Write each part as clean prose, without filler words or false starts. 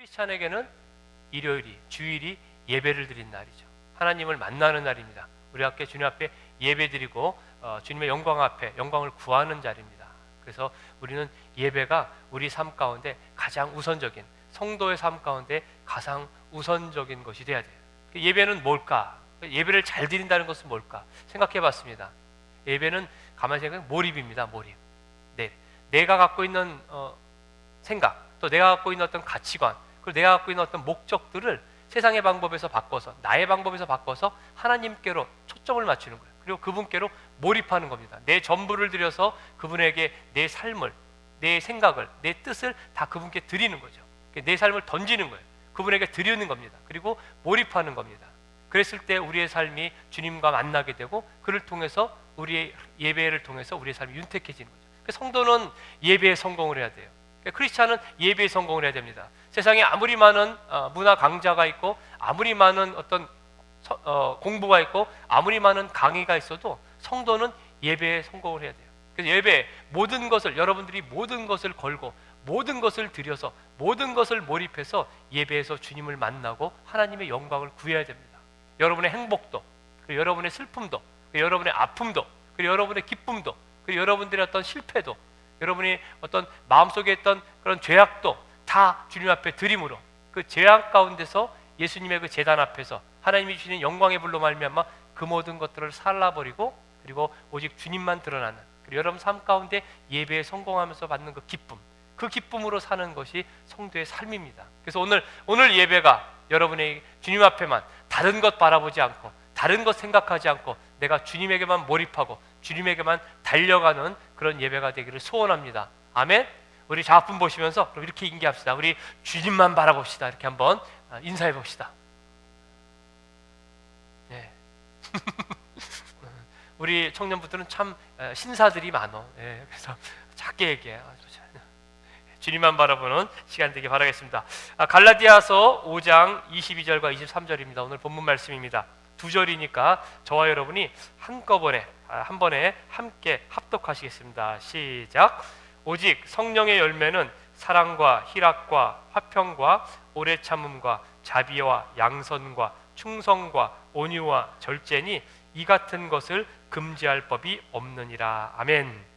크리스찬에게는 일요일이, 주일이 예배를 드린 날이죠. 하나님을 만나는 날입니다. 우리 함께 주님 앞에 예배드리고 주님의 영광 앞에 영광을 구하는 자리입니다. 그래서 우리는 예배가 우리 삶 가운데 가장 우선적인, 성도의 삶 가운데 가장 우선적인 것이 돼야 돼요. 예배는 뭘까? 예배를 잘 드린다는 것은 뭘까? 생각해 봤습니다. 예배는 가만히 생각하면 몰입입니다. 몰입. 네. 내가 갖고 있는 생각, 또 내가 갖고 있는 어떤 가치관, 그리고 내가 갖고 있는 어떤 목적들을 세상의 방법에서 바꿔서, 나의 방법에서 바꿔서 하나님께로 초점을 맞추는 거예요. 그리고 그분께로 몰입하는 겁니다. 내 전부를 들여서 그분에게 내 삶을, 내 생각을, 내 뜻을 다 그분께 드리는 거죠. 내 삶을 던지는 거예요. 그분에게 드리는 겁니다. 그리고 몰입하는 겁니다. 그랬을 때 우리의 삶이 주님과 만나게 되고, 그를 통해서, 우리의 예배를 통해서 우리의 삶이 윤택해지는 거죠. 성도는 예배에 성공을 해야 돼요. 크리스찬은 예배에 성공을 해야 됩니다. 세상에 아무리 많은 문화 강좌가 있고, 아무리 많은 어떤 공부가 있고, 아무리 많은 강의가 있어도 성도는 예배에 성공을 해야 돼요. 그래서 예배, 모든 것을, 여러분들이 모든 것을 걸고 모든 것을 들여서 모든 것을 몰입해서 예배에서 주님을 만나고 하나님의 영광을 구해야 됩니다. 여러분의 행복도, 그리고 여러분의 슬픔도, 그리고 여러분의 아픔도, 그리고 여러분의 기쁨도, 그리고 여러분들의 어떤 실패도, 여러분이 어떤 마음속에 있던 그런 죄악도 다 주님 앞에 드림으로, 그 죄악 가운데서 예수님의 그 제단 앞에서 하나님이 주시는 영광의 불로 말미암아 그 모든 것들을 살라버리고, 그리고 오직 주님만 드러나는, 그리고 여러분 삶 가운데 예배에 성공하면서 받는 그 기쁨, 그 기쁨으로 사는 것이 성도의 삶입니다. 그래서 오늘 예배가 여러분의 주님 앞에만, 다른 것 바라보지 않고, 다른 것 생각하지 않고, 내가 주님에게만 몰입하고 주님에게만 달려가는 그런 예배가 되기를 소원합니다. 아멘. 우리 작품 보시면서 그럼 이렇게 인기합시다. 우리 주님만 바라봅시다. 이렇게 한번 인사해 봅시다. 네. 우리 청년부들은 참 신사들이 많어. 네. 그래서 작게 얘기해. 주님만 바라보는 시간 되길 바라겠습니다. 갈라디아서 5장 22절과 23절입니다. 오늘 본문 말씀입니다. 두 절이니까 저와 여러분이 한꺼번에 한 번에 함께 합독하시겠습니다. 시작. 오직 성령의 열매는 사랑과 희락과 화평과 오래 참음과 자비와 양선과 충성과 온유와 절제니 이 같은 것을 금지할 법이 없느니라. 아멘.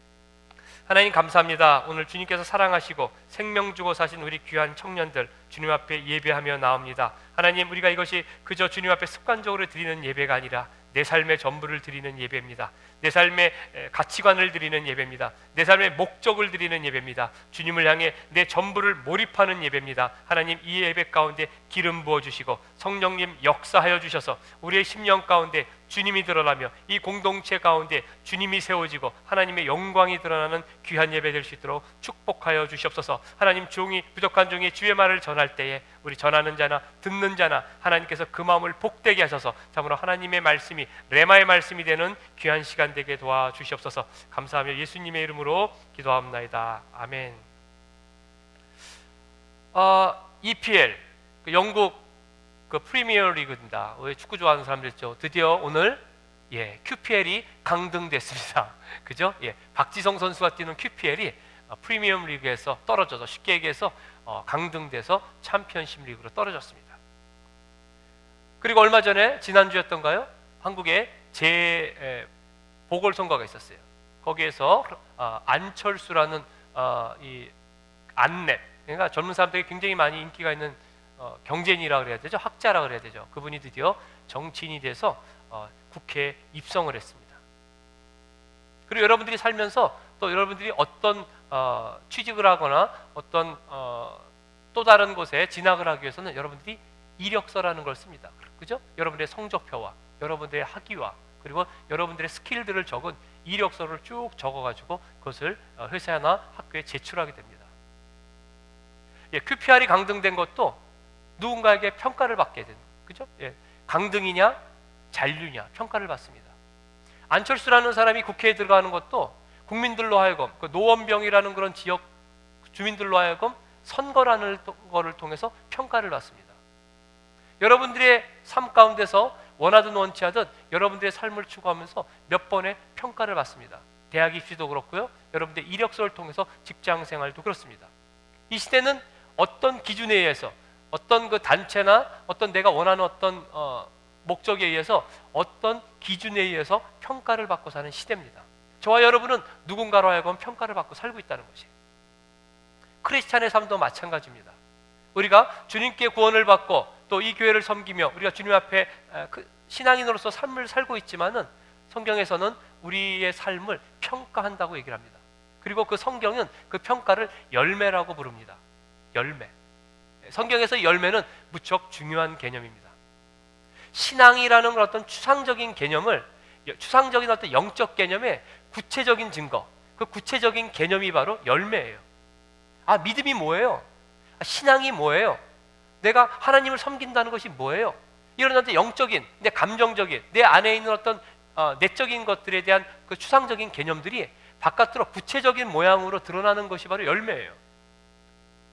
하나님 감사합니다. 오늘 주님께서 사랑하시고 생명 주고 사신 우리 귀한 청년들 주님 앞에 예배하며 나옵니다. 하나님, 우리가 이것이 그저 주님 앞에 습관적으로 드리는 예배가 아니라 내 삶의 전부를 드리는 예배입니다. 내 삶의 가치관을 드리는 예배입니다. 내 삶의 목적을 드리는 예배입니다. 주님을 향해 내 전부를 몰입하는 예배입니다. 하나님, 이 예배 가운데 기름 부어주시고 성령님 역사하여 주셔서 우리의 심령 가운데 주님이 드러나며 이 공동체 가운데 주님이 세워지고 하나님의 영광이 드러나는 귀한 예배 될 수 있도록 축복하여 주시옵소서. 하나님, 종이 부족한 종이 주의 말을 전할 때에 우리 전하는 자나 듣는 자나 하나님께서 그 마음을 복되게 하셔서 참으로 하나님의 말씀이 레마의 말씀이 되는 귀한 시간 되게 도와주시옵소서. 감사하며 예수님의 이름으로 기도합나이다. 아멘. EPL, 영국 그 프리미어 리그입니다. 축구 좋아하는 사람들 있죠. 드디어 오늘 QPL이 강등됐습니다. 그죠? 박지성 선수가 뛰는 QPL이 프리미엄 리그에서 떨어져서, 쉽게 얘기해서 강등돼서 챔피언십 리그로 떨어졌습니다. 그리고 얼마 전에, 지난주였던가요? 한국에 보궐선거가 있었어요. 거기에서 안철수라는 이 안랩, 그러니까 젊은 사람들이 굉장히 많이 인기가 있는 경제인이라 그래야 되죠, 학자라 그래야 되죠. 그분이 드디어 정치인이 돼서 국회에 입성을 했습니다. 그리고 여러분들이 살면서 또 여러분들이 어떤 취직을 하거나 어떤 또 다른 곳에 진학을 하기 위해서는 여러분들이 이력서라는 걸 씁니다. 그죠? 여러분들의 성적표와 여러분들의 학위와 그리고 여러분들의 스킬들을 적은 이력서를 쭉 적어가지고 그것을 회사나 학교에 제출하게 됩니다. QPR이 강등된 것도 누군가에게 평가를 받게 되는, 그죠? 강등이냐 잔류냐 평가를 받습니다. 안철수라는 사람이 국회에 들어가는 것도 국민들로 하여금, 그 노원병이라는 그런 지역 주민들로 하여금 선거라는 거를 통해서 평가를 받습니다. 여러분들의 삶 가운데서 원하든 원치 하든 여러분들의 삶을 추구하면서 몇 번의 평가를 받습니다. 대학 입시도 그렇고요, 여러분들의 이력서를 통해서 직장 생활도 그렇습니다. 이 시대는 어떤 기준에 의해서 어떤 그 단체나 어떤 내가 원하는 어떤 목적에 의해서 어떤 기준에 의해서 평가를 받고 사는 시대입니다. 저와 여러분은 누군가로 하여금 평가를 받고 살고 있다는 것이에요. 크리스찬의 삶도 마찬가지입니다. 우리가 주님께 구원을 받고 또 이 교회를 섬기며 우리가 주님 앞에 신앙인으로서 삶을 살고 있지만은 성경에서는 우리의 삶을 평가한다고 얘기를 합니다. 그리고 그 성경은 그 평가를 열매라고 부릅니다. 열매. 성경에서 열매는 무척 중요한 개념입니다. 신앙이라는 어떤 추상적인 개념을, 추상적인 어떤 영적 개념의 구체적인 증거, 그 구체적인 개념이 바로 열매예요. 아, 믿음이 뭐예요? 아, 신앙이 뭐예요? 내가 하나님을 섬긴다는 것이 뭐예요? 이런 어떤 영적인, 내 감정적인, 내 안에 있는 어떤 내적인 것들에 대한 그 추상적인 개념들이 바깥으로 구체적인 모양으로 드러나는 것이 바로 열매예요.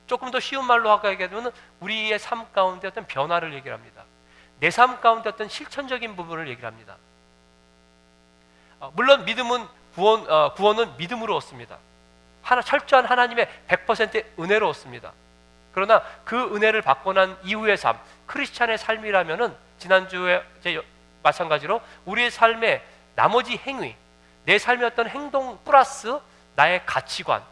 조금 더 쉬운 말로 하게 되면 우리의 삶 가운데 어떤 변화를 얘기합니다. 내 삶 가운데 어떤 실천적인 부분을 얘기합니다. 물론 믿음은 구원은 믿음으로 얻습니다. 철저한 하나님의 100%의 은혜로 얻습니다. 그러나 그 은혜를 받고 난 이후의 삶, 크리스찬의 삶이라면은 지난주에 마찬가지로 우리의 삶의 나머지 행위, 내 삶의 어떤 행동 플러스 나의 가치관,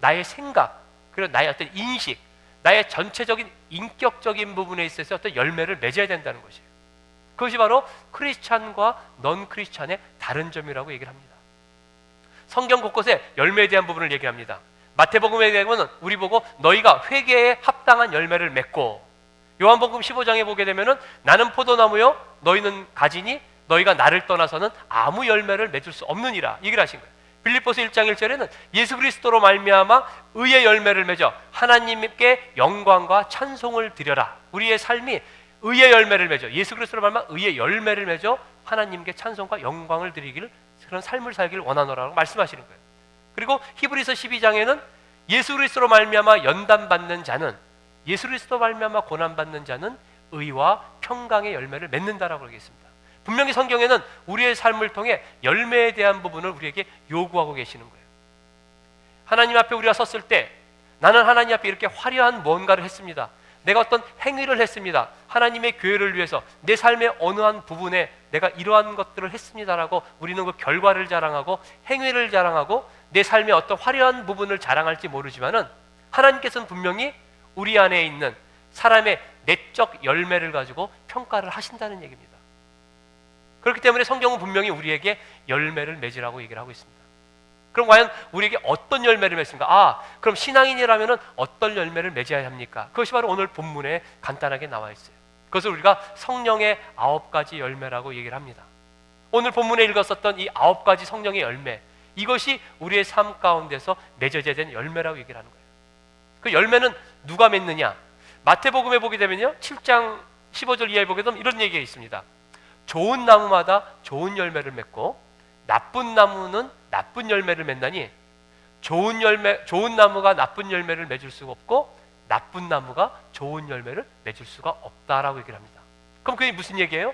나의 생각, 그리고 나의 어떤 인식, 나의 전체적인 인격적인 부분에 있어서 어떤 열매를 맺어야 된다는 것이에요. 그것이 바로 크리스찬과 넌 크리스찬의 다른 점이라고 얘기를 합니다. 성경 곳곳에 열매에 대한 부분을 얘기합니다. 마태복음에 대하면 우리 보고 너희가 회개에 합당한 열매를 맺고, 요한복음 15장에 보게 되면은 나는 포도나무요 너희는 가지니 너희가 나를 떠나서는 아무 열매를 맺을 수 없느니라 얘기를 하신 거예요. 빌립보서 1장 1절에는 예수 그리스도로 말미암아 의의 열매를 맺어 하나님께 영광과 찬송을 드려라. 우리의 삶이 의의 열매를 맺어, 예수 그리스도로 말미암아 의의 열매를 맺어 하나님께 찬송과 영광을 드리기를, 그런 삶을 살기를 원하노라고 말씀하시는 거예요. 그리고 히브리서 12장에는 예수 그리스도로 말미암아 연단받는 자는, 예수 그리스도로 말미암아 고난받는 자는 의와 평강의 열매를 맺는다라고 얘기했습니다. 분명히 성경에는 우리의 삶을 통해 열매에 대한 부분을 우리에게 요구하고 계시는 거예요. 하나님 앞에 우리가 섰을 때 나는 하나님 앞에 이렇게 화려한 뭔가를 했습니다. 내가 어떤 행위를 했습니다. 하나님의 교회를 위해서 내 삶의 어느 한 부분에 내가 이러한 것들을 했습니다라고 우리는 그 결과를 자랑하고 행위를 자랑하고 내 삶의 어떤 화려한 부분을 자랑할지 모르지만은 하나님께서는 분명히 우리 안에 있는 사람의 내적 열매를 가지고 평가를 하신다는 얘기입니다. 그렇기 때문에 성경은 분명히 우리에게 열매를 맺으라고 얘기를 하고 있습니다. 그럼 과연 우리에게 어떤 열매를 맺습니까? 그럼 신앙인이라면 어떤 열매를 맺어야 합니까? 그것이 바로 오늘 본문에 간단하게 나와 있어요. 그것을 우리가 성령의 9가지 열매라고 얘기를 합니다. 오늘 본문에 읽었었던 이 9가지 성령의 열매, 이것이 우리의 삶 가운데서 맺어져야 되는 열매라고 얘기를 하는 거예요. 그 열매는 누가 맺느냐? 마태복음에 보게 되면요, 7장 15절 이하에 보게 되면 이런 얘기가 있습니다. 좋은 나무마다 좋은 열매를 맺고 나쁜 나무는 나쁜 열매를 맺나니 좋은 나무가 나쁜 열매를 맺을 수가 없고 나쁜 나무가 좋은 열매를 맺을 수가 없다라고 얘기를 합니다. 그럼 그게 무슨 얘기예요?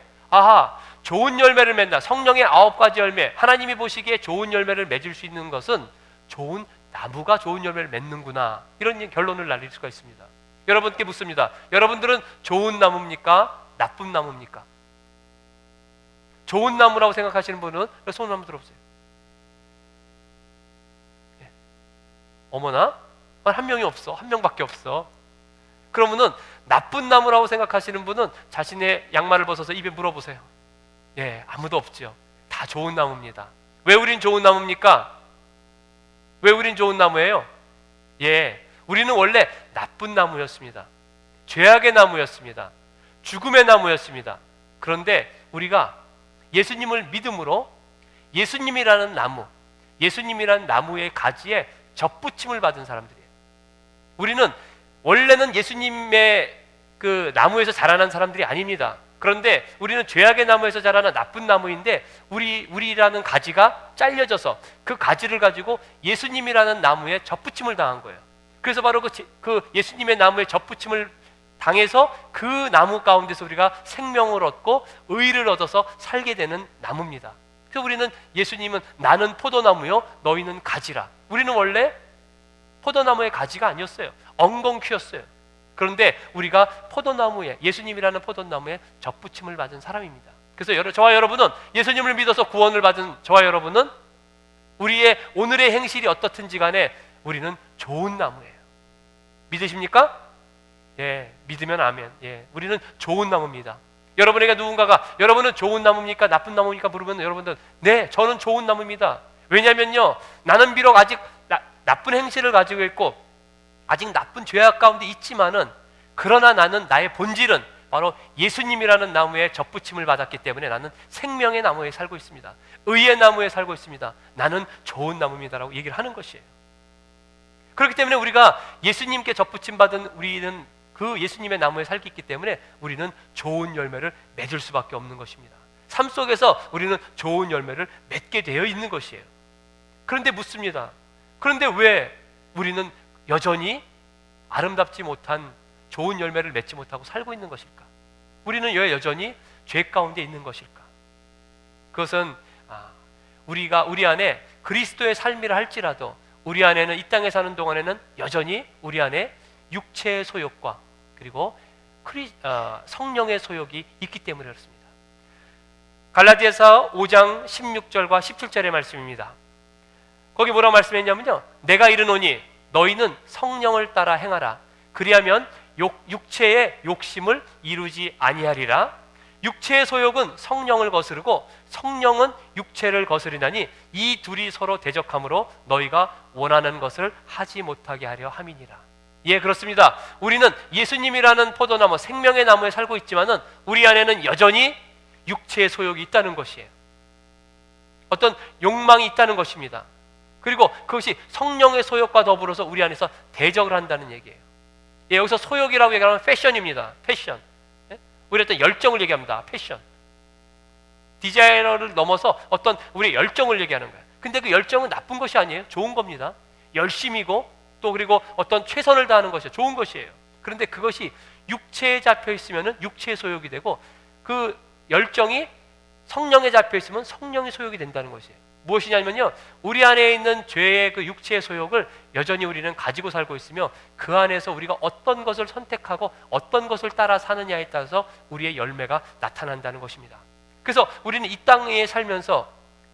좋은 열매를 맺나, 성령의 9가지 열매, 하나님이 보시기에 좋은 열매를 맺을 수 있는 것은 좋은 나무가 좋은 열매를 맺는구나, 이런 결론을 날릴 수가 있습니다. 여러분께 묻습니다. 여러분들은 좋은 나무입니까? 나쁜 나무입니까? 좋은 나무라고 생각하시는 분은 손 한번 들어보세요. 예. 어머나, 한 명이 없어. 한 명밖에 없어. 그러면은 나쁜 나무라고 생각하시는 분은 자신의 양말을 벗어서 입에 물어보세요. 예, 아무도 없죠. 다 좋은 나무입니다. 왜 우린 좋은 나무입니까? 왜 우린 좋은 나무예요? 예, 우리는 원래 나쁜 나무였습니다. 죄악의 나무였습니다. 죽음의 나무였습니다. 그런데 우리가 예수님을 믿음으로 예수님이라는 나무, 예수님이라는 나무의 가지에 접붙임을 받은 사람들이에요. 우리는 원래는 예수님의 그 나무에서 자라난 사람들이 아닙니다. 그런데 우리는 죄악의 나무에서 자라는 나쁜 나무인데 우리라는 가지가 잘려져서 그 가지를 가지고 예수님이라는 나무에 접붙임을 당한 거예요. 그래서 바로 그 예수님의 나무에 접붙임을 당해서 그 나무 가운데서 우리가 생명을 얻고 의를 얻어서 살게 되는 나무입니다. 그래서 우리는, 예수님은 나는 포도나무요 너희는 가지라. 우리는 원래 포도나무의 가지가 아니었어요. 엉겅퀴였어요. 그런데 우리가 포도나무에, 예수님이라는 포도나무에 접붙임을 받은 사람입니다. 그래서 저와 여러분은, 예수님을 믿어서 구원을 받은 저와 여러분은 우리의 오늘의 행실이 어떻든지 간에 우리는 좋은 나무예요. 믿으십니까? 예, 믿으면 아멘. 예, 우리는 좋은 나무입니다. 여러분에게 누군가가 여러분은 좋은 나무입니까? 나쁜 나무입니까? 물으면 여러분들, 네, 저는 좋은 나무입니다. 왜냐면요, 나는 비록 아직 나쁜 행실을 가지고 있고 아직 나쁜 죄악 가운데 있지만은, 그러나 나는, 나의 본질은 바로 예수님이라는 나무에 접붙임을 받았기 때문에 나는 생명의 나무에 살고 있습니다. 의의 나무에 살고 있습니다. 나는 좋은 나무입니다라고 얘기를 하는 것이에요. 그렇기 때문에 우리가 예수님께 접붙임 받은 우리는 그 예수님의 나무에 살고 있기 때문에 우리는 좋은 열매를 맺을 수밖에 없는 것입니다. 삶 속에서 우리는 좋은 열매를 맺게 되어 있는 것이에요. 그런데 묻습니다. 그런데 왜 우리는 여전히 아름답지 못한 좋은 열매를 맺지 못하고 살고 있는 것일까? 우리는 왜 여전히 죄 가운데 있는 것일까? 그것은 우리 안에 그리스도의 삶이라 할지라도 우리 안에는, 이 땅에 사는 동안에는 여전히 우리 안에 육체의 소욕과 그리고 성령의 소욕이 있기 때문에 그렇습니다. 갈라디아서 5장 16절과 17절의 말씀입니다. 거기 뭐라고 말씀했냐면요, 내가 이르노니 너희는 성령을 따라 행하라. 그리하면 육체의 욕심을 이루지 아니하리라. 육체의 소욕은 성령을 거스르고 성령은 육체를 거스리나니 이 둘이 서로 대적하므로 너희가 원하는 것을 하지 못하게 하려 함이니라. 예, 그렇습니다. 우리는 예수님이라는 포도나무, 생명의 나무에 살고 있지만은 우리 안에는 여전히 육체의 소욕이 있다는 것이에요. 어떤 욕망이 있다는 것입니다. 그리고 그것이 성령의 소욕과 더불어서 우리 안에서 대적을 한다는 얘기예요. 예, 여기서 소욕이라고 얘기하면 패션입니다. 패션. 예? 우리 어떤 열정을 얘기합니다. 패션. 디자이너를 넘어서 어떤 우리의 열정을 얘기하는 거예요. 근데 그 열정은 나쁜 것이 아니에요. 좋은 겁니다. 열심이고 또 그리고 어떤 최선을 다하는 것이 좋은 것이에요. 그런데 그것이 육체에 잡혀 있으면 육체의 소욕이 되고, 그 열정이 성령에 잡혀 있으면 성령의 소욕이 된다는 것이에요. 무엇이냐면요, 우리 안에 있는 죄의 그 육체의 소욕을 여전히 우리는 가지고 살고 있으며, 그 안에서 우리가 어떤 것을 선택하고 어떤 것을 따라 사느냐에 따라서 우리의 열매가 나타난다는 것입니다. 그래서 우리는 이 땅에 살면서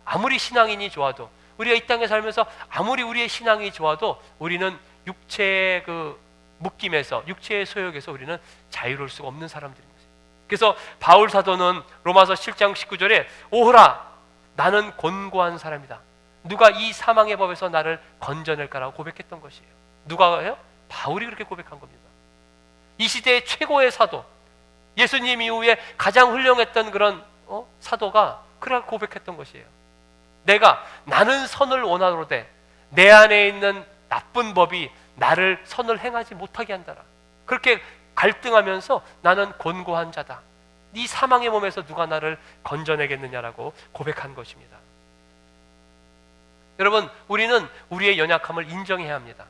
아무리 신앙인이 좋아도, 우리가 이 땅에 살면서 아무리 우리의 신앙이 좋아도 우리는 육체의 그 묶임에서, 육체의 소욕에서 우리는 자유로울 수가 없는 사람들입니다. 그래서 바울 사도는 로마서 7장 19절에 오호라, 나는 곤고한 사람이다. 누가 이 사망의 법에서 나를 건져낼까라고 고백했던 것이에요. 누가요? 바울이 그렇게 고백한 겁니다. 이 시대의 최고의 사도, 예수님 이후에 가장 훌륭했던 그런 사도가 그렇게 고백했던 것이에요. 나는 선을 원하노되 내 안에 있는 나쁜 법이 나를 선을 행하지 못하게 한다라. 그렇게 갈등하면서 나는 곤고한 자다. 이 사망의 몸에서 누가 나를 건져내겠느냐라고 고백한 것입니다. 여러분, 우리는 우리의 연약함을 인정해야 합니다.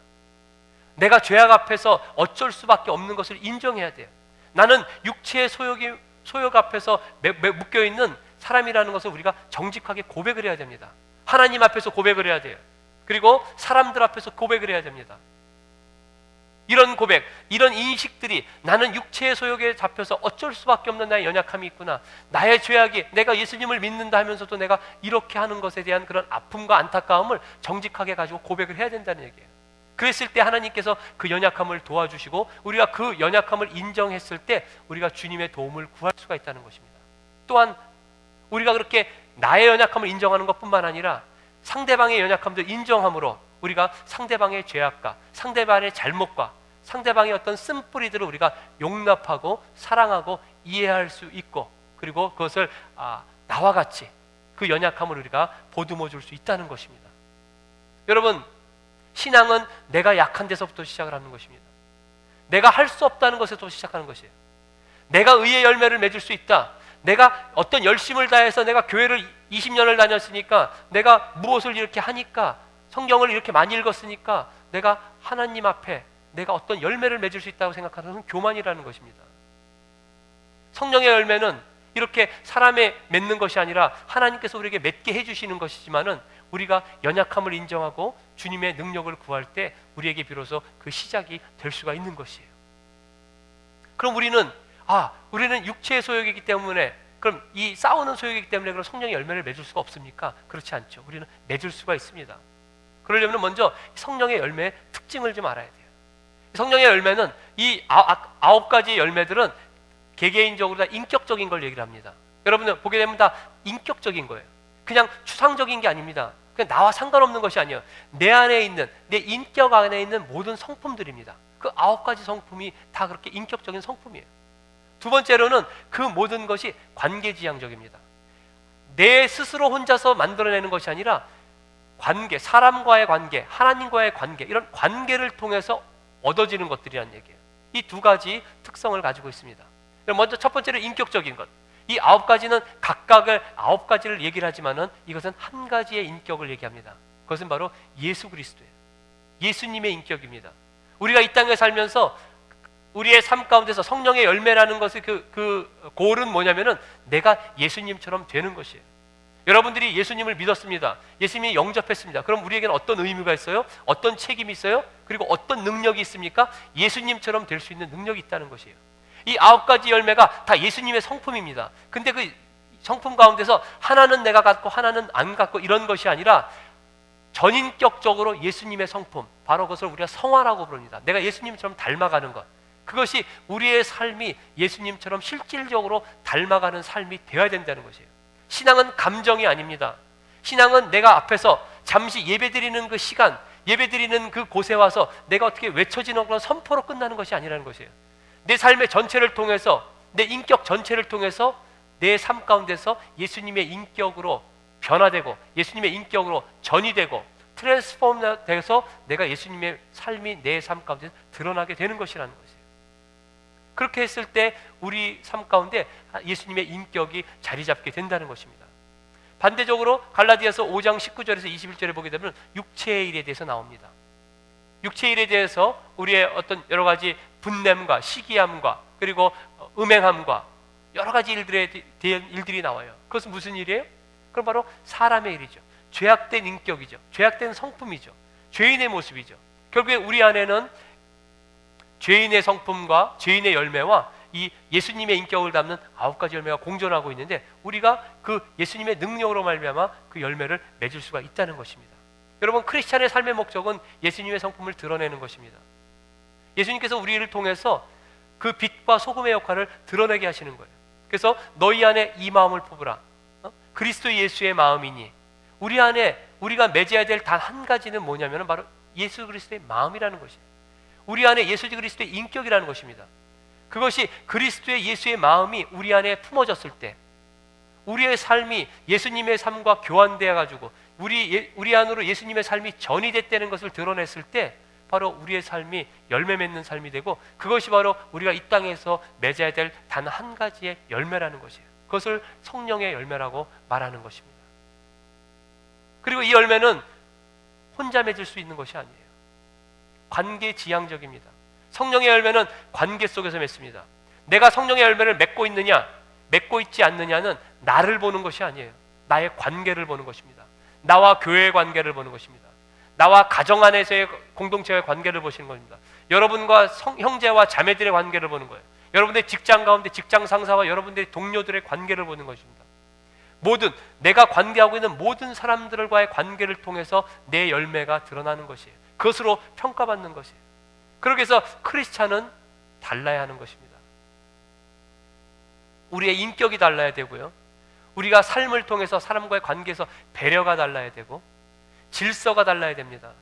내가 죄악 앞에서 어쩔 수밖에 없는 것을 인정해야 돼요. 나는 육체의 소욕 앞에서 묶여있는 사람이라는 것을 우리가 정직하게 고백을 해야 됩니다. 하나님 앞에서 고백을 해야 돼요. 그리고 사람들 앞에서 고백을 해야 됩니다. 이런 고백, 이런 인식들이, 나는 육체의 소욕에 잡혀서 어쩔 수밖에 없는 나의 연약함이 있구나, 나의 죄악이, 내가 예수님을 믿는다 하면서도 내가 이렇게 하는 것에 대한 그런 아픔과 안타까움을 정직하게 가지고 고백을 해야 된다는 얘기예요. 그랬을 때 하나님께서 그 연약함을 도와주시고, 우리가 그 연약함을 인정했을 때 우리가 주님의 도움을 구할 수가 있다는 것입니다. 또한 우리가 그렇게 나의 연약함을 인정하는 것뿐만 아니라 상대방의 연약함도 인정함으로 우리가 상대방의 죄악과 상대방의 잘못과 상대방의 어떤 쓴뿌리들을 우리가 용납하고 사랑하고 이해할 수 있고, 그리고 그것을 나와 같이 그 연약함을 우리가 보듬어 줄 수 있다는 것입니다. 여러분, 신앙은 내가 약한 데서부터 시작을 하는 것입니다. 내가 할 수 없다는 것에서 시작하는 것이에요. 내가 의의 열매를 맺을 수 있다. 내가 어떤 열심을 다해서 내가 교회를 20년을 다녔으니까, 내가 무엇을 이렇게 하니까, 성경을 이렇게 많이 읽었으니까 내가 하나님 앞에 내가 어떤 열매를 맺을 수 있다고 생각하는 것은 교만이라는 것입니다. 성령의 열매는 이렇게 사람에 맺는 것이 아니라 하나님께서 우리에게 맺게 해주시는 것이지만은, 우리가 연약함을 인정하고 주님의 능력을 구할 때 우리에게 비로소 그 시작이 될 수가 있는 것이에요. 그럼 우리는 육체의 소욕이기 때문에, 그럼 이 싸우는 소욕이기 때문에 그럼 성령의 열매를 맺을 수가 없습니까? 그렇지 않죠. 우리는 맺을 수가 있습니다. 그러려면 먼저 성령의 열매의 특징을 좀 알아야 돼요. 성령의 열매는 이 9가지 열매들은 개개인적으로 다 인격적인 걸 얘기를 합니다. 여러분들 보게 되면 다 인격적인 거예요. 그냥 추상적인 게 아닙니다. 그냥 나와 상관없는 것이 아니에요. 내 안에 있는, 내 인격 안에 있는 모든 성품들입니다. 그 9가지 성품이 다 그렇게 인격적인 성품이에요. 두 번째로는 그 모든 것이 관계지향적입니다. 내 스스로 혼자서 만들어내는 것이 아니라 관계, 사람과의 관계, 하나님과의 관계, 이런 관계를 통해서 얻어지는 것들이란 얘기예요. 이 두 가지 특성을 가지고 있습니다. 먼저 첫 번째로 인격적인 것. 이 9가지는 각각을 9가지를 얘기를 하지만은 이것은 한 가지의 인격을 얘기합니다. 그것은 바로 예수 그리스도예요. 예수님의 인격입니다. 우리가 이 땅에 살면서 우리의 삶 가운데서 성령의 열매라는 것의 그 골은 뭐냐면은 내가 예수님처럼 되는 것이에요. 여러분들이 예수님을 믿었습니다. 예수님이 영접했습니다. 그럼 우리에게는 어떤 의무가 있어요? 어떤 책임이 있어요? 그리고 어떤 능력이 있습니까? 예수님처럼 될 수 있는 능력이 있다는 것이에요. 이 9가지 열매가 다 예수님의 성품입니다. 근데 그 성품 가운데서 하나는 내가 갖고 하나는 안 갖고 이런 것이 아니라 전인격적으로 예수님의 성품, 바로 그것을 우리가 성화라고 부릅니다. 내가 예수님처럼 닮아가는 것, 그것이 우리의 삶이 예수님처럼 실질적으로 닮아가는 삶이 되어야 된다는 것이에요. 신앙은 감정이 아닙니다. 신앙은 내가 앞에서 잠시 예배드리는 그 시간, 예배드리는 그 곳에 와서 내가 어떻게 외쳐지는 그런 선포로 끝나는 것이 아니라는 것이에요. 내 삶의 전체를 통해서, 내 인격 전체를 통해서 내 삶 가운데서 예수님의 인격으로 변화되고 예수님의 인격으로 전이 되고 트랜스폼 돼서 내가 예수님의 삶이 내 삶 가운데 드러나게 되는 것이라는 것이에요. 그렇게 했을 때 우리 삶 가운데 예수님의 인격이 자리 잡게 된다는 것입니다. 반대적으로 갈라디아서 5장 19절에서 21절에 보게 되면 육체의 일에 대해서 나옵니다. 육체의 일에 대해서 우리의 어떤 여러 가지 분냄과 시기함과 그리고 음행함과 여러 가지 일들에 대한 일들이 나와요. 그것은 무슨 일이에요? 그럼 바로 사람의 일이죠. 죄악된 인격이죠. 죄악된 성품이죠. 죄인의 모습이죠. 결국에 우리 안에는 죄인의 성품과 죄인의 열매와 이 예수님의 인격을 담는 9가지 열매가 공존하고 있는데 우리가 그 예수님의 능력으로 말미암아 그 열매를 맺을 수가 있다는 것입니다. 여러분, 크리스찬의 삶의 목적은 예수님의 성품을 드러내는 것입니다. 예수님께서 우리를 통해서 그 빛과 소금의 역할을 드러내게 하시는 거예요. 그래서 너희 안에 이 마음을 품으라. 그리스도 예수의 마음이니. 우리 안에 우리가 맺어야 될 단 한 가지는 뭐냐면 바로 예수 그리스도의 마음이라는 것이에요. 우리 안에 예수 그리스도의 인격이라는 것입니다. 그것이 그리스도의 예수의 마음이 우리 안에 품어졌을 때, 우리의 삶이 예수님의 삶과 교환되어 가지고 우리 안으로 예수님의 삶이 전이 됐다는 것을 드러냈을 때 바로 우리의 삶이 열매 맺는 삶이 되고, 그것이 바로 우리가 이 땅에서 맺어야 될 단 한 가지의 열매라는 것이에요. 그것을 성령의 열매라고 말하는 것입니다. 그리고 이 열매는 혼자 맺을 수 있는 것이 아니에요. 관계지향적입니다. 성령의 열매는 관계 속에서 맺습니다. 내가 성령의 열매를 맺고 있느냐, 맺고 있지 않느냐는 나를 보는 것이 아니에요. 나의 관계를 보는 것입니다. 나와 교회의 관계를 보는 것입니다. 나와 가정 안에서의 공동체의 관계를 보시는 겁니다. 여러분과 형제와 자매들의 관계를 보는 거예요. 여러분들의 직장 가운데 직장 상사와 여러분들의 동료들의 관계를 보는 것입니다. 모든 내가 관계하고 있는 모든 사람들과의 관계를 통해서 내 열매가 드러나는 것이에요. 그것으로 평가받는 것이에요. 그렇게 해서 크리스찬은 달라야 하는 것입니다. 우리의 인격이 달라야 되고요. 우리가 삶을 통해서 사람과의 관계에서 배려가 달라야 되고 질서가 달라야 됩니다.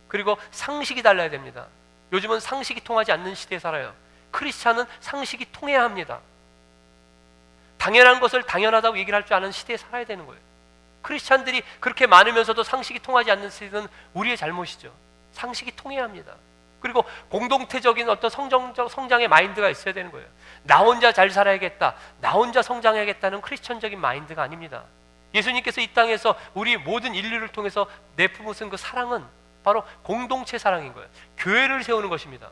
그리고 상식이 달라야 됩니다. 요즘은 상식이 통하지 않는 시대에 살아요. 크리스찬은 상식이 통해야 합니다. 당연한 것을 당연하다고 얘기를 할 줄 아는 시대에 살아야 되는 거예요. 크리스찬들이 그렇게 많으면서도 상식이 통하지 않는 시대는 우리의 잘못이죠. 상식이 통해야 합니다. 그리고 공동체적인 어떤 성장의 마인드가 있어야 되는 거예요. 나 혼자 잘 살아야겠다, 나 혼자 성장해야겠다는 크리스천적인 마인드가 아닙니다. 예수님께서 이 땅에서 우리 모든 인류를 통해서 내뿜으신 그 사랑은 바로 공동체 사랑인 거예요. 교회를 세우는 것입니다.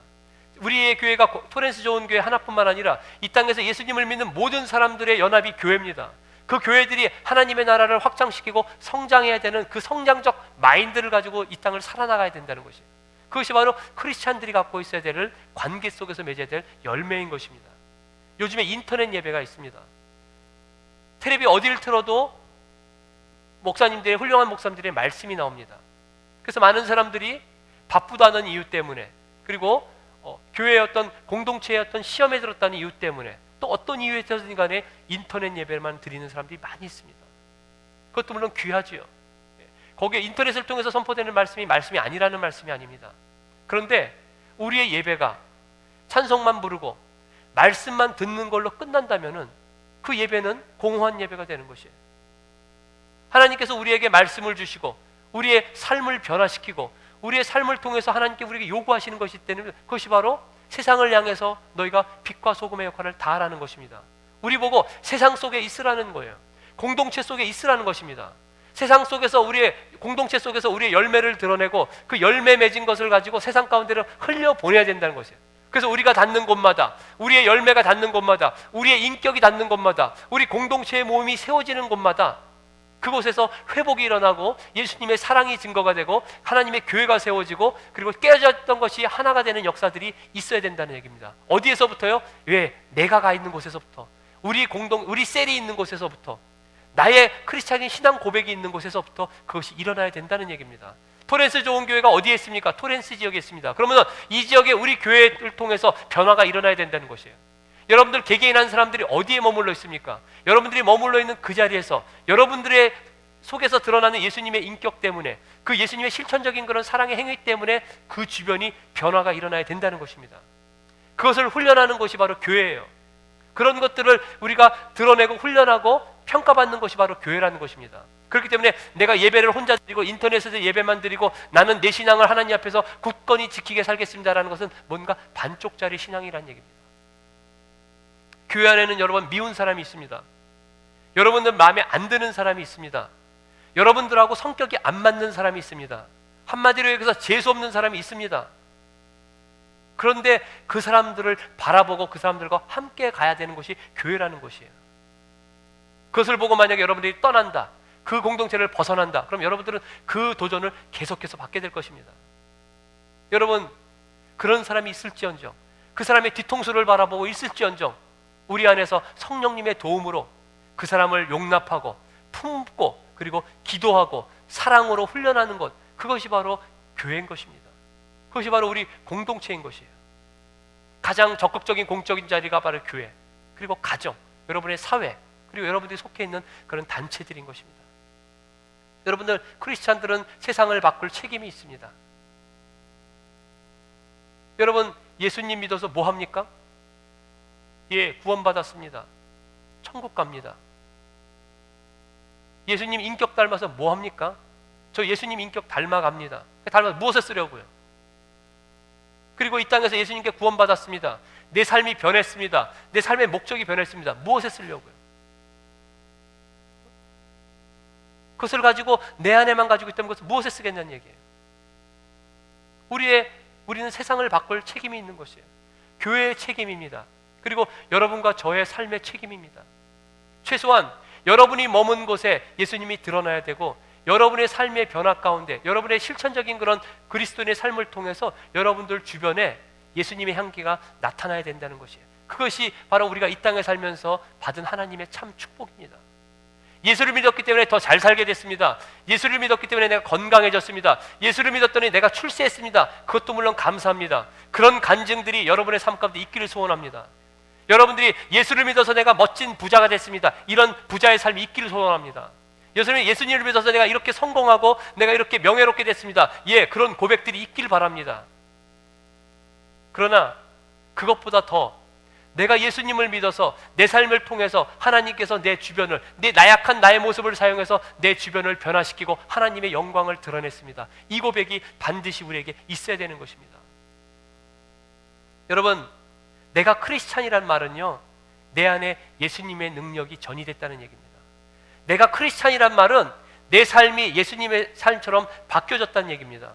우리의 교회가 토렌스 좋은 교회 하나뿐만 아니라 이 땅에서 예수님을 믿는 모든 사람들의 연합이 교회입니다. 그 교회들이 하나님의 나라를 확장시키고 성장해야 되는 그 성장적 마인드를 가지고 이 땅을 살아나가야 된다는 것이에요. 그것이 바로 크리스찬들이 갖고 있어야 될 관계 속에서 맺어야 될 열매인 것입니다. 요즘에 인터넷 예배가 있습니다. 텔레비 어디를 틀어도 목사님들의, 훌륭한 목사님들의 말씀이 나옵니다. 그래서 많은 사람들이 바쁘다는 이유 때문에, 그리고 교회의 어떤 공동체의 어떤 시험에 들었다는 이유 때문에, 또 어떤 이유에서든 간에 인터넷 예배만 드리는 사람들이 많이 있습니다. 그것도 물론 귀하지요. 거기에 인터넷을 통해서 선포되는 말씀이 아니라는 말씀이 아닙니다. 그런데 우리의 예배가 찬송만 부르고 말씀만 듣는 걸로 끝난다면은 그 예배는 공허한 예배가 되는 것이에요. 하나님께서 우리에게 말씀을 주시고 우리의 삶을 변화시키고 우리의 삶을 통해서 하나님께 우리에게 요구하시는 것이 때문에 그것이 바로 세상을 향해서 너희가 빛과 소금의 역할을 다하라는 것입니다. 우리 보고 세상 속에 있으라는 거예요. 공동체 속에 있으라는 것입니다. 세상 속에서 우리의 공동체 속에서 우리의 열매를 드러내고 그 열매 맺은 것을 가지고 세상 가운데로 흘려보내야 된다는 것이에요. 그래서 우리가 닿는 곳마다, 우리의 열매가 닿는 곳마다, 우리의 인격이 닿는 곳마다, 우리 공동체의 모임이 세워지는 곳마다 그곳에서 회복이 일어나고 예수님의 사랑이 증거가 되고 하나님의 교회가 세워지고 그리고 깨어졌던 것이 하나가 되는 역사들이 있어야 된다는 얘기입니다. 어디에서부터요? 왜? 내가 가 있는 곳에서부터, 우리 셀이 있는 곳에서부터, 나의 크리스찬인 신앙 고백이 있는 곳에서부터 그것이 일어나야 된다는 얘기입니다. 토렌스 좋은 교회가 어디에 있습니까? 토렌스 지역에 있습니다. 그러면 이 지역에 우리 교회를 통해서 변화가 일어나야 된다는 것이에요. 여러분들 개개인한 사람들이 어디에 머물러 있습니까? 여러분들이 머물러 있는 그 자리에서 여러분들의 속에서 드러나는 예수님의 인격 때문에, 그 예수님의 실천적인 그런 사랑의 행위 때문에 그 주변이 변화가 일어나야 된다는 것입니다. 그것을 훈련하는 것이 바로 교회예요. 그런 것들을 우리가 드러내고 훈련하고 평가받는 것이 바로 교회라는 것입니다. 그렇기 때문에 내가 예배를 혼자 드리고 인터넷에서 예배만 드리고 나는 내 신앙을 하나님 앞에서 굳건히 지키게 살겠습니다라는 것은 뭔가 반쪽짜리 신앙이라는 얘기입니다. 교회 안에는 여러분 미운 사람이 있습니다. 여러분들 마음에 안 드는 사람이 있습니다. 여러분들하고 성격이 안 맞는 사람이 있습니다. 한마디로 얘기해서 재수 없는 사람이 있습니다. 그런데 그 사람들을 바라보고 그 사람들과 함께 가야 되는 것이 교회라는 것이에요. 그것을 보고 만약에 여러분들이 떠난다, 그 공동체를 벗어난다, 그럼 여러분들은 그 도전을 계속해서 받게 될 것입니다. 여러분, 그런 사람이 있을지언정, 그 사람의 뒤통수를 바라보고 있을지언정 우리 안에서 성령님의 도움으로 그 사람을 용납하고 품고 그리고 기도하고 사랑으로 훈련하는 것, 그것이 바로 교회인 것입니다. 그것이 바로 우리 공동체인 것이에요. 가장 적극적인 공적인 자리가 바로 교회, 그리고 가정, 여러분의 사회, 그리고 여러분들이 속해 있는 그런 단체들인 것입니다. 여러분들 크리스찬들은 세상을 바꿀 책임이 있습니다. 여러분 예수님 믿어서 뭐 합니까? 예, 구원받았습니다. 천국 갑니다. 예수님 인격 닮아서 뭐 합니까? 저 예수님 인격 닮아갑니다. 닮아서 무엇을 쓰려고요? 그리고 이 땅에서 예수님께 구원받았습니다. 내 삶이 변했습니다. 내 삶의 목적이 변했습니다. 무엇에 쓰려고요? 그것을 가지고 내 안에만 가지고 있다면 그것을 무엇에 쓰겠냐는 얘기예요. 우리는 세상을 바꿀 책임이 있는 것이에요. 교회의 책임입니다. 그리고 여러분과 저의 삶의 책임입니다. 최소한 여러분이 머문 곳에 예수님이 드러나야 되고 여러분의 삶의 변화 가운데 여러분의 실천적인 그런 그리스도인의 삶을 통해서 여러분들 주변에 예수님의 향기가 나타나야 된다는 것이에요. 그것이 바로 우리가 이 땅에 살면서 받은 하나님의 참 축복입니다. 예수를 믿었기 때문에 더 잘 살게 됐습니다. 예수를 믿었기 때문에 내가 건강해졌습니다. 예수를 믿었더니 내가 출세했습니다. 그것도 물론 감사합니다. 그런 간증들이 여러분의 삶 가운데 있기를 소원합니다. 여러분들이 예수를 믿어서 내가 멋진 부자가 됐습니다. 이런 부자의 삶이 있기를 소원합니다. 예수님을 믿어서 내가 이렇게 성공하고 내가 이렇게 명예롭게 됐습니다. 예, 그런 고백들이 있길 바랍니다. 그러나 그것보다 더 내가 예수님을 믿어서 내 삶을 통해서 하나님께서 내 주변을, 내 나약한 나의 모습을 사용해서 내 주변을 변화시키고 하나님의 영광을 드러냈습니다. 이 고백이 반드시 우리에게 있어야 되는 것입니다. 여러분, 내가 크리스찬이란 말은요, 내 안에 예수님의 능력이 전이됐다는 얘기입니다. 내가 크리스찬이란 말은 내 삶이 예수님의 삶처럼 바뀌어졌다는 얘기입니다.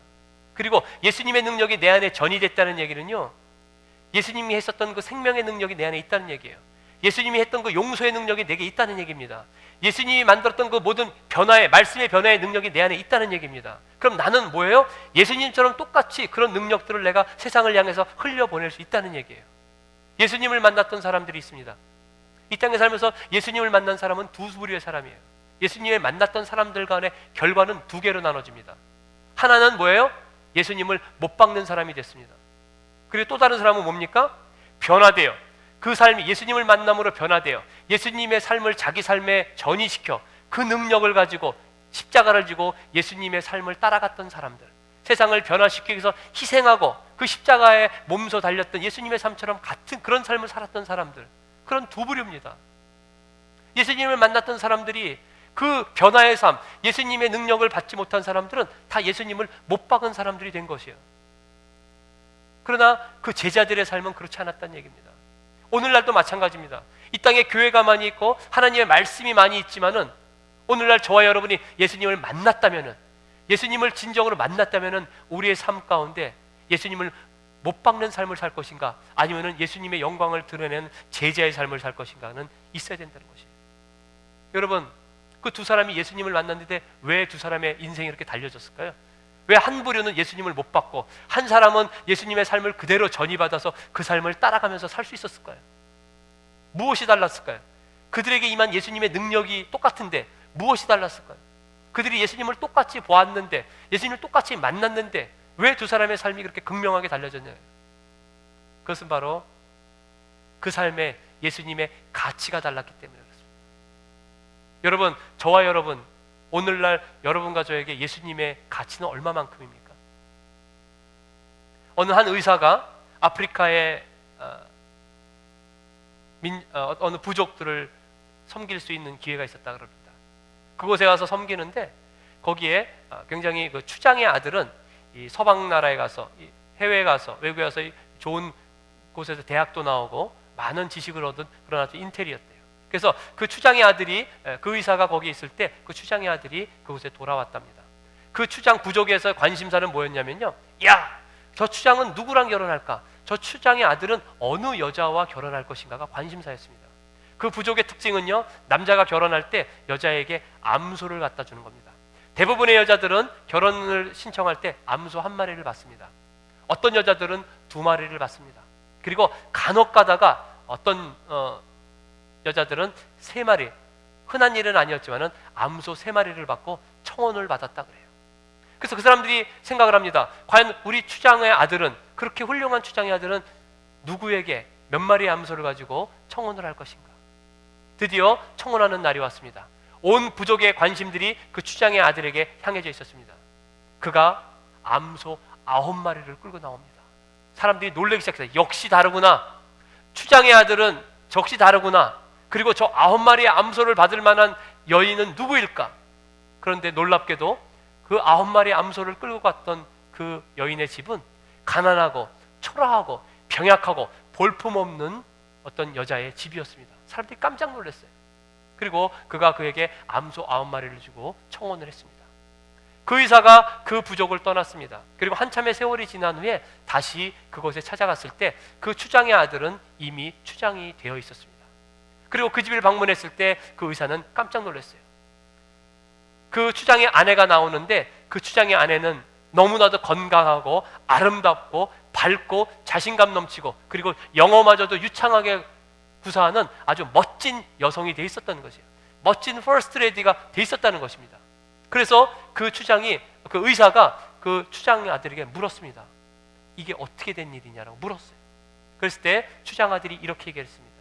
그리고 예수님의 능력이 내 안에 전이됐다는 얘기는요, 예수님이 했었던 그 생명의 능력이 내 안에 있다는 얘기예요. 예수님이 했던 그 용서의 능력이 내게 있다는 얘기입니다. 예수님이 만들었던 그 모든 변화의, 말씀의 변화의 능력이 내 안에 있다는 얘기입니다. 그럼 나는 뭐예요? 예수님처럼 똑같이 그런 능력들을 내가 세상을 향해서 흘려보낼 수 있다는 얘기예요. 예수님을 만났던 사람들이 있습니다. 이 땅에 살면서 예수님을 만난 사람은 두 부류의 사람이에요. 예수님을 만났던 사람들 간의 결과는 두 개로 나눠집니다. 하나는 뭐예요? 예수님을 못 박는 사람이 됐습니다. 그리고 또 다른 사람은 뭡니까? 변화돼요. 그 삶이 예수님을 만남으로 변화돼요. 예수님의 삶을 자기 삶에 전이시켜 그 능력을 가지고 십자가를 지고 예수님의 삶을 따라갔던 사람들, 세상을 변화시키기 위해서 희생하고 그 십자가에 몸소 달렸던 예수님의 삶처럼 같은 그런 삶을 살았던 사람들, 그런 두 부류입니다. 예수님을 만났던 사람들이 그 변화의 삶, 예수님의 능력을 받지 못한 사람들은 다 예수님을 못 박은 사람들이 된 것이에요. 그러나 그 제자들의 삶은 그렇지 않았다는 얘기입니다. 오늘날도 마찬가지입니다. 이 땅에 교회가 많이 있고 하나님의 말씀이 많이 있지만은 오늘날 저와 여러분이 예수님을 만났다면은, 예수님을 진정으로 만났다면은 우리의 삶 가운데 예수님을 못 박는 삶을 살 것인가, 아니면은 예수님의 영광을 드러내는 제자의 삶을 살 것인가는 있어야 된다는 것이에요. 여러분, 그 두 사람이 예수님을 만났는데 왜 두 사람의 인생이 이렇게 달려졌을까요? 왜 한 부류는 예수님을 못 받고 한 사람은 예수님의 삶을 그대로 전이받아서 그 삶을 따라가면서 살 수 있었을까요? 무엇이 달랐을까요? 그들에게 임한 예수님의 능력이 똑같은데 무엇이 달랐을까요? 그들이 예수님을 똑같이 보았는데, 예수님을 똑같이 만났는데 왜 두 사람의 삶이 그렇게 극명하게 달라졌냐요? 그것은 바로 그 삶에 예수님의 가치가 달랐기 때문에 그렇습니다. 여러분, 저와 여러분, 오늘날 여러분과 저에게 예수님의 가치는 얼마만큼입니까? 어느 한 의사가 아프리카의 어느 부족들을 섬길 수 있는 기회가 있었다 그럽니다. 그곳에 가서 섬기는데 거기에 굉장히 그 추장의 아들은 이 서방 나라에 가서, 해외에 가서, 외국에 가서 좋은 곳에서 대학도 나오고 많은 지식을 얻은 그런 아주 인텔이었대요. 그래서 그 추장의 아들이, 그 의사가 거기 있을 때 그 추장의 아들이 그곳에 돌아왔답니다. 그 추장 부족에서 관심사는 뭐였냐면요, 야, 저 추장은 누구랑 결혼할까? 저 추장의 아들은 어느 여자와 결혼할 것인가가 관심사였습니다. 그 부족의 특징은요, 남자가 결혼할 때 여자에게 암소를 갖다 주는 겁니다. 대부분의 여자들은 결혼을 신청할 때 암소 한 마리를 받습니다. 어떤 여자들은 두 마리를 받습니다. 그리고 간혹 가다가 어떤 여자들은 세 마리, 흔한 일은 아니었지만은 암소 세 마리를 받고 청혼을 받았다 그래요. 그래서 그 사람들이 생각을 합니다. 과연 우리 추장의 아들은, 그렇게 훌륭한 추장의 아들은 누구에게 몇 마리의 암소를 가지고 청혼을 할 것인가? 드디어 청혼하는 날이 왔습니다. 온 부족의 관심들이 그 추장의 아들에게 향해져 있었습니다. 그가 암소 9마리를 끌고 나옵니다. 사람들이 놀라기 시작했어요. 역시 다르구나. 추장의 아들은 역시 다르구나. 그리고 저 9마리의 암소를 받을 만한 여인은 누구일까? 그런데 놀랍게도 그 9마리의 암소를 끌고 갔던 그 여인의 집은 가난하고 초라하고 병약하고 볼품없는 어떤 여자의 집이었습니다. 사람들이 깜짝 놀랐어요. 그리고 그가 그에게 암소 9마리를 주고 청혼을 했습니다. 그 의사가 그 부족을 떠났습니다. 그리고 한참의 세월이 지난 후에 다시 그곳에 찾아갔을 때 그 추장의 아들은 이미 추장이 되어 있었습니다. 그리고 그 집을 방문했을 때 그 의사는 깜짝 놀랐어요. 그 추장의 아내가 나오는데 그 추장의 아내는 너무나도 건강하고 아름답고 밝고 자신감 넘치고 그리고 영어마저도 유창하게 구사하는 아주 멋진 여성이 돼 있었다는 것이에요. 멋진 퍼스트 레디가 돼 있었다는 것입니다. 그래서 그 추장이, 그 의사가 그 추장의 아들에게 물었습니다. 이게 어떻게 된 일이냐라고 물었어요. 그랬을 때 추장 아들이 이렇게 얘기했습니다.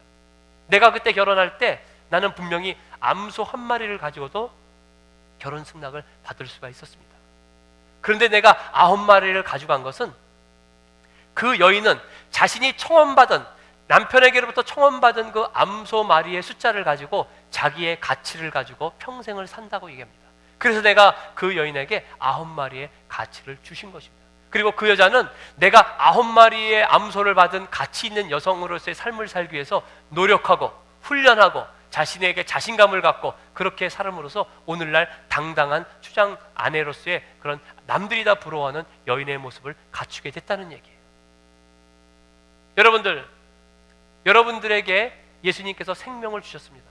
내가 그때 결혼할 때 나는 분명히 암소 한 마리를 가지고도 결혼 승낙을 받을 수가 있었습니다. 그런데 내가 9마리를 가져간 것은 그 여인은 자신이 청혼받은, 남편에게로부터 청혼받은 그 암소 마리의 숫자를 가지고 자기의 가치를 가지고 평생을 산다고 얘기합니다. 그래서 내가 그 여인에게 9마리의 가치를 주신 것입니다. 그리고 그 여자는 내가 9마리의 암소를 받은 가치 있는 여성으로서의 삶을 살기 위해서 노력하고 훈련하고 자신에게 자신감을 갖고 그렇게 살음으로써 오늘날 당당한 추장 아내로서의 그런 남들이 다 부러워하는 여인의 모습을 갖추게 됐다는 얘기예요. 여러분들에게 예수님께서 생명을 주셨습니다.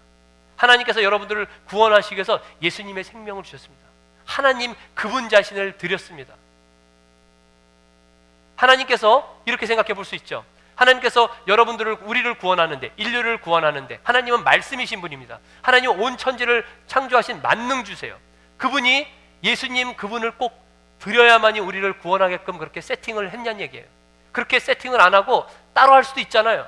하나님께서 여러분들을 구원하시기 위해서 예수님의 생명을 주셨습니다. 하나님 그분 자신을 드렸습니다. 하나님께서 이렇게 생각해 볼 수 있죠. 하나님께서 여러분들을, 우리를 구원하는데, 인류를 구원하는데 하나님은 말씀이신 분입니다. 하나님은 온 천지를 창조하신 만능주세요. 그분이 예수님 그분을 꼭 드려야만이 우리를 구원하게끔 그렇게 세팅을 했냐는 얘기예요. 그렇게 세팅을 안 하고 따로 할 수도 있잖아요.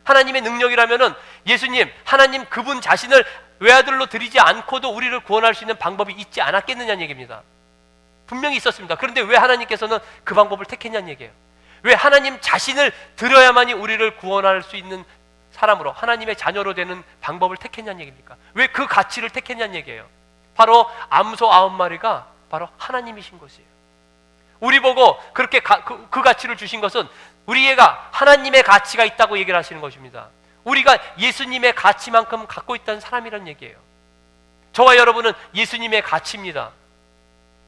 하나님의 능력이라면은 예수님, 하나님 그분 자신을 외아들로 드리지 않고도 우리를 구원할 수 있는 방법이 있지 않았겠느냐는 얘기입니다. 분명히 있었습니다. 그런데 왜 하나님께서는 그 방법을 택했냐는 얘기예요. 왜 하나님 자신을 드려야만이 우리를 구원할 수 있는 사람으로, 하나님의 자녀로 되는 방법을 택했냐는 얘기입니까? 왜 그 가치를 택했냐는 얘기예요. 바로 암소 9마리가 바로 하나님이신 것이에요. 우리 보고 그렇게 그 가치를 주신 것은 우리가 하나님의 가치가 있다고 얘기를 하시는 것입니다. 우리가 예수님의 가치만큼 갖고 있다는 사람이라는 얘기예요. 저와 여러분은 예수님의 가치입니다.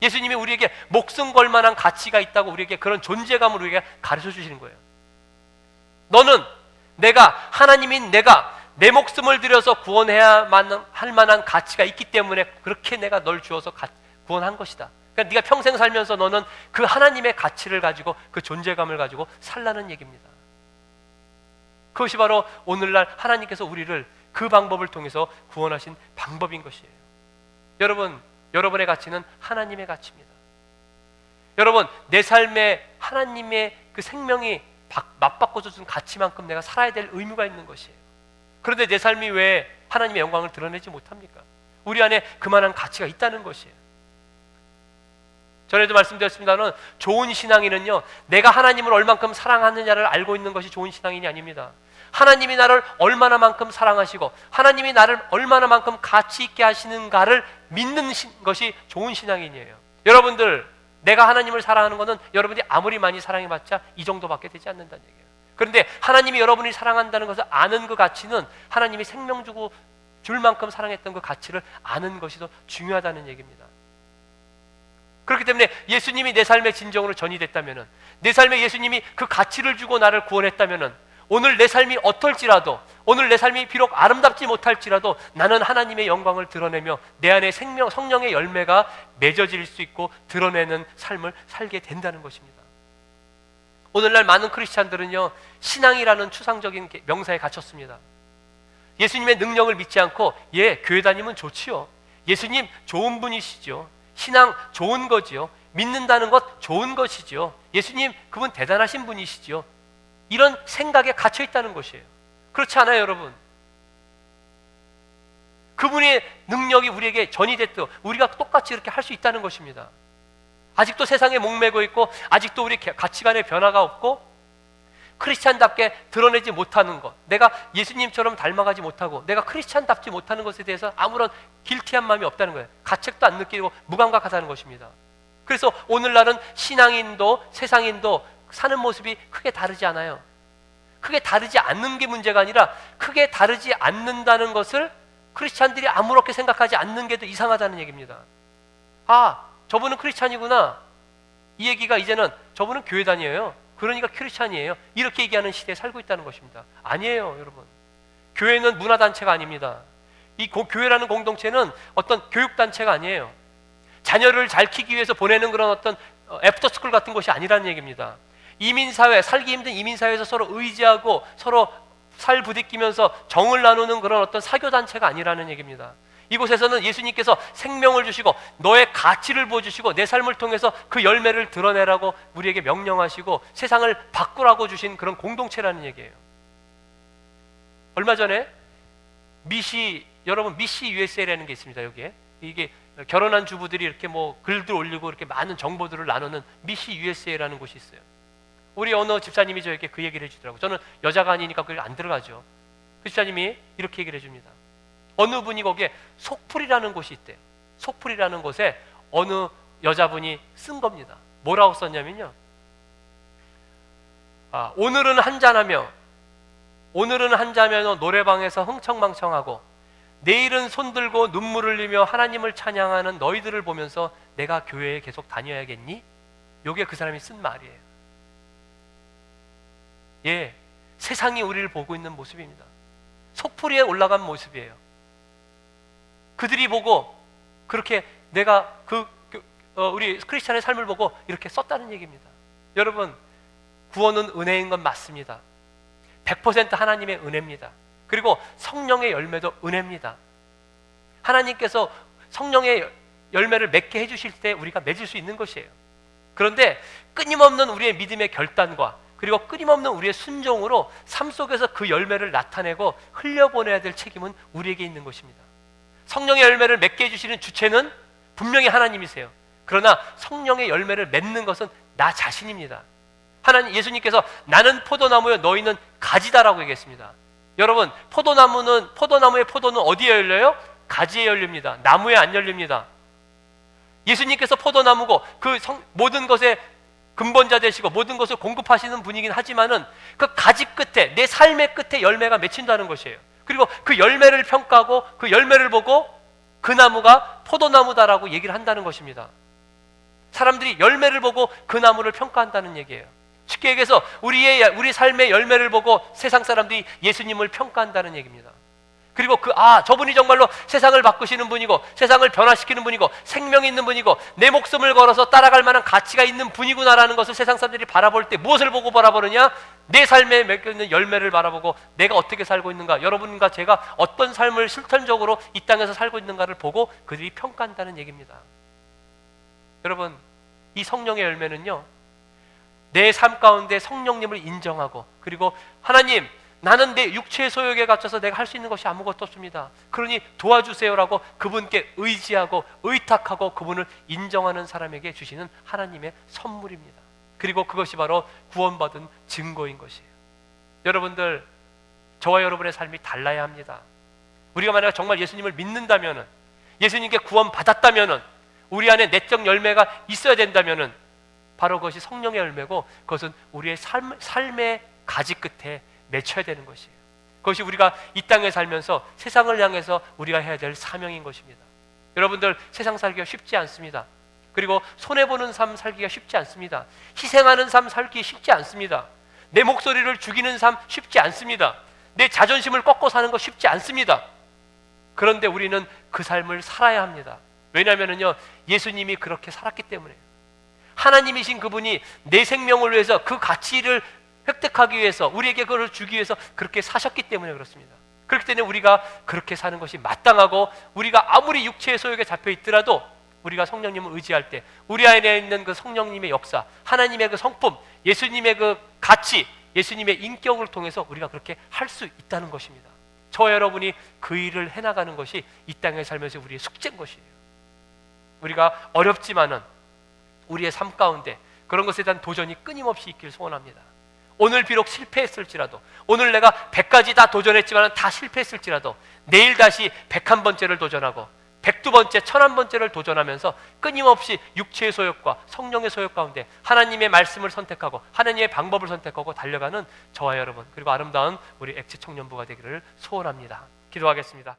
예수님이 우리에게 목숨 걸 만한 가치가 있다고 우리에게 그런 존재감을 우리에게 가르쳐 주시는 거예요. 너는, 내가, 하나님인 내가 내 목숨을 들여서 구원해야만 할 만한 가치가 있기 때문에 그렇게 내가 널 주어서 구원한 것이다. 그러니까 네가 평생 살면서 너는 그 하나님의 가치를 가지고, 그 존재감을 가지고 살라는 얘기입니다. 그것이 바로 오늘날 하나님께서 우리를 그 방법을 통해서 구원하신 방법인 것이에요. 여러분, 여러분의 가치는 하나님의 가치입니다. 여러분, 내 삶에 하나님의 그 생명이 맞바꿔서 준 가치만큼 내가 살아야 될 의무가 있는 것이에요. 그런데 내 삶이 왜 하나님의 영광을 드러내지 못합니까? 우리 안에 그만한 가치가 있다는 것이에요. 전에도 말씀드렸습니다는 좋은 신앙인은요, 내가 하나님을 얼만큼 사랑하느냐를 알고 있는 것이 좋은 신앙인이 아닙니다. 하나님이 나를 얼마나만큼 사랑하시고 하나님이 나를 얼마나만큼 가치 있게 하시는가를 믿는 것이 좋은 신앙인이에요. 여러분들, 내가 하나님을 사랑하는 것은 여러분이 아무리 많이 사랑해봤자 이 정도밖에 되지 않는다는 얘기예요. 그런데 하나님이 여러분이 사랑한다는 것을 아는 그 가치는 하나님이 생명 주고 줄 만큼 사랑했던 그 가치를 아는 것이 더 중요하다는 얘기입니다. 그렇기 때문에 예수님이 내 삶의 진정으로 전이 됐다면은, 내 삶에 예수님이 그 가치를 주고 나를 구원했다면은, 오늘 내 삶이 어떨지라도, 오늘 내 삶이 비록 아름답지 못할지라도 나는 하나님의 영광을 드러내며 내 안에 성령의 열매가 맺어질 수 있고 드러내는 삶을 살게 된다는 것입니다. 오늘날 많은 크리스찬들은요, 신앙이라는 추상적인 명사에 갇혔습니다. 예수님의 능력을 믿지 않고, 예, 교회 다니면 좋지요, 예수님 좋은 분이시죠, 신앙 좋은 거지요, 믿는다는 것 좋은 것이지요, 예수님 그분 대단하신 분이시지요, 이런 생각에 갇혀 있다는 것이에요. 그렇지 않아요, 여러분? 그분의 능력이 우리에게 전이 됐도 우리가 똑같이 이렇게 할 수 있다는 것입니다. 아직도 세상에 목매고 있고, 아직도 우리 가치관의 변화가 없고, 크리스찬답게 드러내지 못하는 것, 내가 예수님처럼 닮아가지 못하고 내가 크리스찬답지 못하는 것에 대해서 아무런 길티한 마음이 없다는 거예요. 가책도 안 느끼고 무감각하다는 것입니다. 그래서 오늘날은 신앙인도 세상인도 사는 모습이 크게 다르지 않아요. 크게 다르지 않는 게 문제가 아니라 크게 다르지 않는다는 것을 크리스찬들이 아무렇게 생각하지 않는 게 더 이상하다는 얘기입니다. 아, 저분은 크리스찬이구나, 이 얘기가 이제는 저분은 교회 다녀요, 그러니까 크리스찬이에요, 이렇게 얘기하는 시대에 살고 있다는 것입니다. 아니에요, 여러분. 교회는 문화단체가 아닙니다. 이 교회라는 공동체는 어떤 교육단체가 아니에요. 자녀를 잘 키기 위해서 보내는 그런 어떤 애프터스쿨 같은 것이 아니라는 얘기입니다. 이민사회, 살기 힘든 이민사회에서 서로 의지하고 서로 살 부딪히면서 정을 나누는 그런 어떤 사교단체가 아니라는 얘기입니다. 이곳에서는 예수님께서 생명을 주시고 너의 가치를 보여주시고 내 삶을 통해서 그 열매를 드러내라고 우리에게 명령하시고 세상을 바꾸라고 주신 그런 공동체라는 얘기예요. 얼마 전에 여러분 미시 USA라는 게 있습니다. 여기에 이게 결혼한 주부들이 이렇게 뭐 글들 올리고 이렇게 많은 정보들을 나누는 미시 USA라는 곳이 있어요. 우리 어느 집사님이 저에게 그 얘기를 해주더라고요. 저는 여자가 아니니까 그게 안 들어가죠. 그 집사님이 이렇게 얘기를 해줍니다. 어느 분이 거기에 속풀이라는 곳이 있대요. 속풀이라는 곳에 어느 여자분이 쓴 겁니다. 뭐라고 썼냐면요, 오늘은 한잔하며 노래방에서 흥청망청하고 내일은 손들고 눈물을 흘리며 하나님을 찬양하는 너희들을 보면서 내가 교회에 계속 다녀야겠니? 요게 그 사람이 쓴 말이에요. 예, 세상이 우리를 보고 있는 모습입니다. 속풀이에 올라간 모습이에요. 그들이 보고 그렇게 내가 우리 크리스찬의 삶을 보고 이렇게 썼다는 얘기입니다. 여러분, 구원은 은혜인 건 맞습니다. 100% 하나님의 은혜입니다. 그리고 성령의 열매도 은혜입니다. 하나님께서 성령의 열매를 맺게 해주실 때 우리가 맺을 수 있는 것이에요. 그런데 끊임없는 우리의 믿음의 결단과 그리고 끊임없는 우리의 순종으로 삶 속에서 그 열매를 나타내고 흘려보내야 될 책임은 우리에게 있는 것입니다. 성령의 열매를 맺게 해주시는 주체는 분명히 하나님이세요. 그러나 성령의 열매를 맺는 것은 나 자신입니다. 예수님께서 나는 포도나무요 너희는 가지다라고 얘기했습니다. 여러분, 포도나무의 포도는 어디에 열려요? 가지에 열립니다. 나무에 안 열립니다. 예수님께서 포도나무고 모든 것의 근본자 되시고 모든 것을 공급하시는 분이긴 하지만은 그 가지 끝에, 내 삶의 끝에 열매가 맺힌다는 것이에요. 그리고 그 열매를 평가하고 그 열매를 보고 그 나무가 포도나무다라고 얘기를 한다는 것입니다. 사람들이 열매를 보고 그 나무를 평가한다는 얘기예요. 쉽게 얘기해서 우리 삶의 열매를 보고 세상 사람들이 예수님을 평가한다는 얘기입니다. 그리고 저분이 정말로 세상을 바꾸시는 분이고 세상을 변화시키는 분이고 생명이 있는 분이고 내 목숨을 걸어서 따라갈 만한 가치가 있는 분이구나라는 것을 세상 사람들이 바라볼 때 무엇을 보고 바라보느냐? 내 삶에 맺혀 있는 열매를 바라보고 내가 어떻게 살고 있는가, 여러분과 제가 어떤 삶을 실천적으로 이 땅에서 살고 있는가를 보고 그들이 평가한다는 얘기입니다. 여러분, 이 성령의 열매는요, 내 삶 가운데 성령님을 인정하고 그리고 하나님, 나는 내 육체의 소욕에 갇혀서 내가 할 수 있는 것이 아무것도 없습니다. 그러니 도와주세요라고 그분께 의지하고 의탁하고 그분을 인정하는 사람에게 주시는 하나님의 선물입니다. 그리고 그것이 바로 구원받은 증거인 것이에요. 여러분들, 저와 여러분의 삶이 달라야 합니다. 우리가 만약 정말 예수님을 믿는다면, 예수님께 구원받았다면, 우리 안에 내적 열매가 있어야 된다면 바로 그것이 성령의 열매고 그것은 우리의 삶의 가지 끝에 맺혀야 되는 것이에요. 그것이 우리가 이 땅에 살면서 세상을 향해서 우리가 해야 될 사명인 것입니다. 여러분들, 세상 살기가 쉽지 않습니다. 그리고 손해보는 삶 살기가 쉽지 않습니다. 희생하는 삶 살기 쉽지 않습니다. 내 목소리를 죽이는 삶 쉽지 않습니다. 내 자존심을 꺾고 사는 거 쉽지 않습니다. 그런데 우리는 그 삶을 살아야 합니다. 왜냐하면요, 예수님이 그렇게 살았기 때문에, 하나님이신 그분이 내 생명을 위해서 그 가치를 획득하기 위해서, 우리에게 그걸 주기 위해서 그렇게 사셨기 때문에 그렇습니다. 그렇기 때문에 우리가 그렇게 사는 것이 마땅하고, 우리가 아무리 육체의 소욕에 잡혀 있더라도 우리가 성령님을 의지할 때 우리 안에 있는 그 성령님의 역사, 하나님의 그 성품, 예수님의 그 가치, 예수님의 인격을 통해서 우리가 그렇게 할 수 있다는 것입니다. 저와 여러분이 그 일을 해나가는 것이 이 땅에 살면서 우리의 숙제인 것이에요. 우리가 어렵지만은 우리의 삶 가운데 그런 것에 대한 도전이 끊임없이 있길 소원합니다. 오늘 비록 실패했을지라도, 오늘 내가 100가지 다 도전했지만 다 실패했을지라도 내일 다시 101번째를 도전하고 102번째, 1001번째를 도전하면서 끊임없이 육체의 소욕과 성령의 소욕 가운데 하나님의 말씀을 선택하고 하나님의 방법을 선택하고 달려가는 저와 여러분, 그리고 아름다운 우리 액체 청년부가 되기를 소원합니다. 기도하겠습니다.